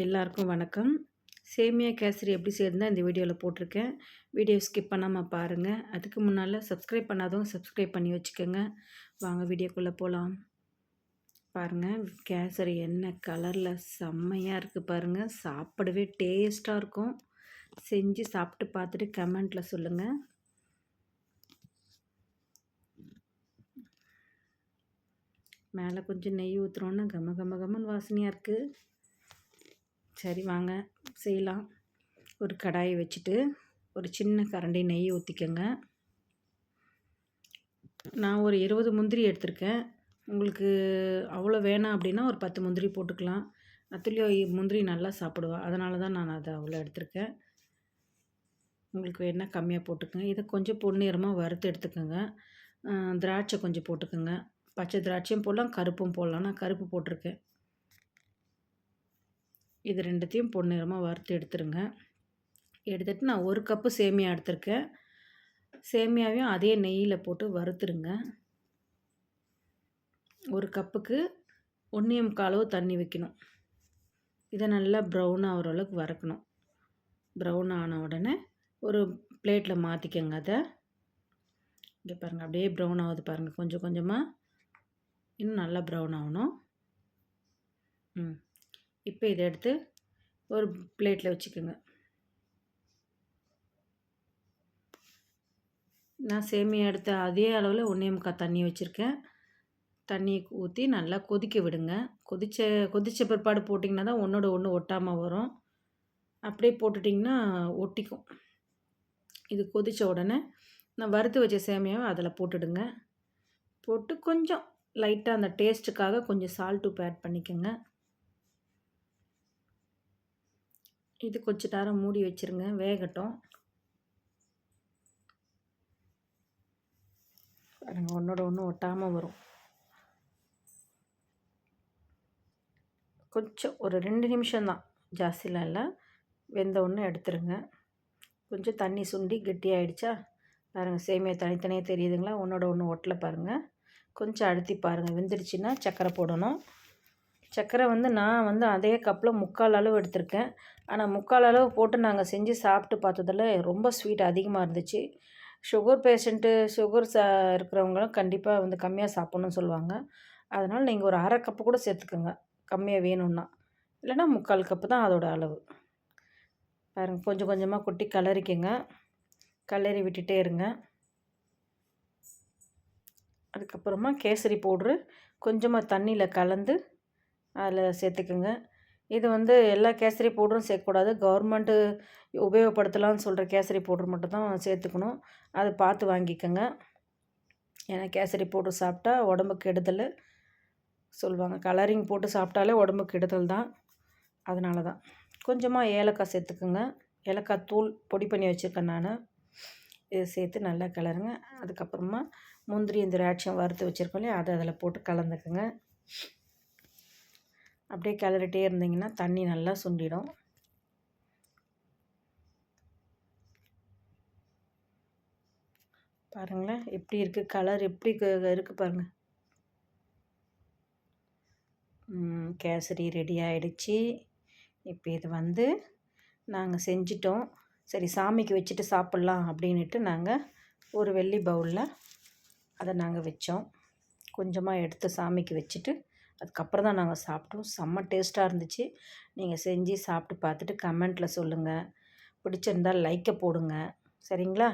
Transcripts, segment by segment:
எல்லாருக்கும் வணக்கம். சேமியா கேசரி எப்படி செய்யறதுன்னு இந்த வீடியோவில் போட்டிருக்கேன். வீடியோ ஸ்கிப் பண்ணாமல் பாருங்கள். அதுக்கு முன்னால் சப்ஸ்கிரைப் பண்ணாதவங்க சப்ஸ்கிரைப் பண்ணி வச்சுக்கோங்க. வாங்க வீடியோக்குள்ளே போகலாம். பாருங்கள், கேசரி என்ன கலரில் செம்மையாக இருக்குது பாருங்கள். சாப்பிடவே டேஸ்ட்டாக இருக்கும். செஞ்சு சாப்பிட்டு பார்த்துட்டு கமெண்ட்டில் சொல்லுங்கள். மேலே கொஞ்சம் நெய் ஊற்றுறோன்னா கம கம கமன்னு வாசனையாக இருக்குது. சரி வாங்க செய்யலாம். ஒரு கடாயை வச்சுட்டு ஒரு சின்ன கரண்டி நெய் ஊற்றிக்கங்க. நான் ஒரு 20 முந்திரி எடுத்திருக்கேன். உங்களுக்கு அவ்வளோ வேணாம் அப்படின்னா ஒரு 10 முந்திரி போட்டுக்கலாம். அத்துலியோ முந்திரி நல்லா சாப்பிடுவா, அதனால தான் நான் அதை அவ்வளோ எடுத்திருக்கேன். உங்களுக்கு வேணா கம்மியாக போட்டுக்கோங்க. இதை கொஞ்சம் பொன்னிறமாக வறுத்து எடுத்துக்கோங்க. திராட்சை கொஞ்சம் போட்டுக்கோங்க. பச்சை திராட்சையும் போடலாம், கருப்பும் போடலாம். நான் கருப்பு போட்டிருக்கேன். இது ரெண்டுத்தையும் பொன்னிறமாக வறுத்து எடுத்துருங்க. எடுத்துகிட்டு நான் 1 கப்பு சேமியா எடுத்திருக்கேன். சேமியாவையும் அதே நெய்யில் போட்டு வறுத்துருங்க. 1 கப்புக்கு 1.25 அளவு தண்ணி வைக்கணும். இதை நல்லா ப்ரௌன் ஆகிற அளவுக்கு வறுக்கணும். ப்ரௌன் ஆன உடனே ஒரு பிளேட்டில் மாற்றிக்கங்க. அதை இங்கே பாருங்கள், அப்படியே ப்ரௌன் ஆகுது பாருங்கள். கொஞ்சம் கொஞ்சமாக இன்னும் நல்லா ப்ரௌன் ஆகணும். இப்போ இதை எடுத்து ஒரு பிளேட்டில் வச்சுக்கோங்க. நான் சேமியா எடுத்த அதே அளவில் 1.25 தண்ணி வச்சுருக்கேன். தண்ணியை ஊற்றி நல்லா கொதிக்க விடுங்க. கொதித்த பிற்பாடு போட்டிங்கன்னா தான் ஒன்றோட ஒன்று ஒட்டாமல் வரும். அப்படியே போட்டுட்டிங்கன்னா ஒட்டிக்கும். இது கொதித்த உடனே நான் வறுத்து வச்ச சேமியாவை அதில் போட்டுடுங்க. போட்டு கொஞ்சம் லைட்டாக அந்த டேஸ்ட்டுக்காக கொஞ்சம் சால்ட் உப்பு ஆட் பண்ணிக்கோங்க. இது கொஞ்சம் நேரம் மூடி வச்சுருங்க, வேகட்டும். பாருங்கள், ஒன்றோட ஒன்று ஒட்டாமல் வரும். கொஞ்சம் ஒரு 2 நிமிஷம்தான், ஜாஸ்திலாம் இல்லை. வெந்த ஒன்று எடுத்துருங்க. கொஞ்சம் தண்ணி சுண்டி கெட்டியாகிடுச்சா பாருங்கள். சேமியா தனித்தனியாக தெரியுதுங்களா? ஒன்றோட ஒன்று ஒட்டலை பாருங்கள். கொஞ்சம் அழுத்தி பாருங்கள். வெந்துடுச்சுன்னா சர்க்கரை போடணும். சர்க்கரை நான் அதே கப்பில் 3/4 அளவு எடுத்திருக்கேன். ஆனால் 3/4 அளவு போட்டு நாங்கள் செஞ்சு சாப்பிட்டு பார்த்ததில் ரொம்ப ஸ்வீட் அதிகமாக இருந்துச்சு. சுகர் பேஷண்ட்டு, சுகர் இருக்கிறவங்களும் கண்டிப்பாக கம்மியாக சாப்பிட்ணுன்னு சொல்லுவாங்க. அதனால் நீங்கள் ஒரு 1/2 கப்பு கூட சேர்த்துக்குங்க, கம்மியாக வேணும்னா. இல்லைன்னா 3/4 கப்பு தான் அதோட அளவு. பாருங்கள், கொஞ்சம் கொஞ்சமாக கொட்டி கிளறிக்கங்க. கிளறி விட்டுட்டே இருங்க. அதுக்கப்புறமா கேசரி பவுட்ரு கொஞ்சமாக தண்ணியில் கலந்து அதில் சேர்த்துக்குங்க. இது எல்லா கேசரி பவுடரும் சேர்க்கக்கூடாது. கவர்மெண்ட்டு உபயோகப்படுத்தலாம்னு சொல்கிற கேசரி பவுட்ரு மட்டும் தான் சேர்த்துக்கணும். அதை பார்த்து வாங்கிக்கோங்க. ஏன்னா கேசரி பவுட்ரு சாப்பிட்டா உடம்புக்கு கெடுதல் சொல்லுவாங்க. கலரிங் போட்டு சாப்பிட்டாலே உடம்புக்கு கெடுதல் தான். அதனால தான் கொஞ்சமாக ஏலக்காய் சேர்த்துக்குங்க. ஏலக்காய் தூள் பொடி பண்ணி வச்சுருக்கேன் நான். இதை சேர்த்து நல்லா கிளறுங்க. அதுக்கப்புறமா முந்திரி திராட்சை வறுத்து வச்சுருக்கோம் இல்லையா, அதை அதில் போட்டு கலந்துக்குங்க. அப்படியே கிளறிட்டே இருந்தீங்கன்னா தண்ணி நல்லா சுண்டிடும். பாருங்களேன் எப்படி இருக்குது, கலர் எப்படி இருக்குது பாருங்கள். கேசரி ரெடி ஆகிடுச்சு. இப்போ இது நாங்கள் செஞ்சிட்டோம். சரி, சாமிக்கு வச்சுட்டு சாப்பிட்லாம் அப்படின்ட்டு நாங்கள் ஒரு வெள்ளி பவுலில் அதை நாங்கள் வச்சோம். கொஞ்சமாக எடுத்து சாமிக்கு வச்சுட்டு அதுக்கப்புறம் தான் நாங்கள் சாப்பிட்டோம். செம்ம டேஸ்ட்டாக இருந்துச்சு. நீங்கள் செஞ்சு சாப்பிட்டு பார்த்துட்டு கமெண்ட்டில் சொல்லுங்கள். பிடிச்சிருந்தால் லைக்கை போடுங்க, சரிங்களா?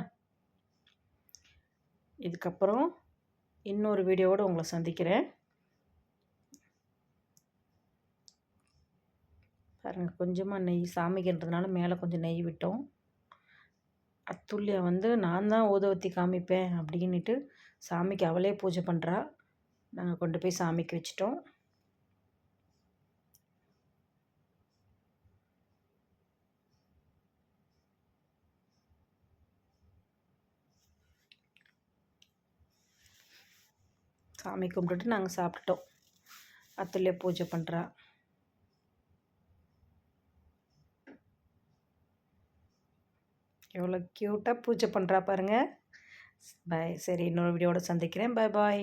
இதுக்கப்புறம் இன்னொரு வீடியோவோடு உங்களை சந்திக்கிறேன். பாருங்கள், கொஞ்சமாக நெய் சாமிக்குன்றதுனால மேலே கொஞ்சம் நெய் விட்டோம். அத்துல்யா நான் தான் ஊதுவத்தி காமிப்பேன் அப்படின்ட்டு சாமிக்கு அவளே பூஜை பண்ணுறா. நாங்கள் கொண்டு போய் சாமிக்கு வச்சிட்டோம். சாமி கும்பிட்டுட்டு நாங்கள் சாப்பிட்டுட்டோம். அத்துல்யா பூஜை பண்ணுறா. எவ்வளோ க்யூட்டாக பூஜை பண்ணுறா பாருங்கள். பாய். சரி, இன்னொரு வீடியோவோட சந்திக்கிறேன். பாய் பாய்.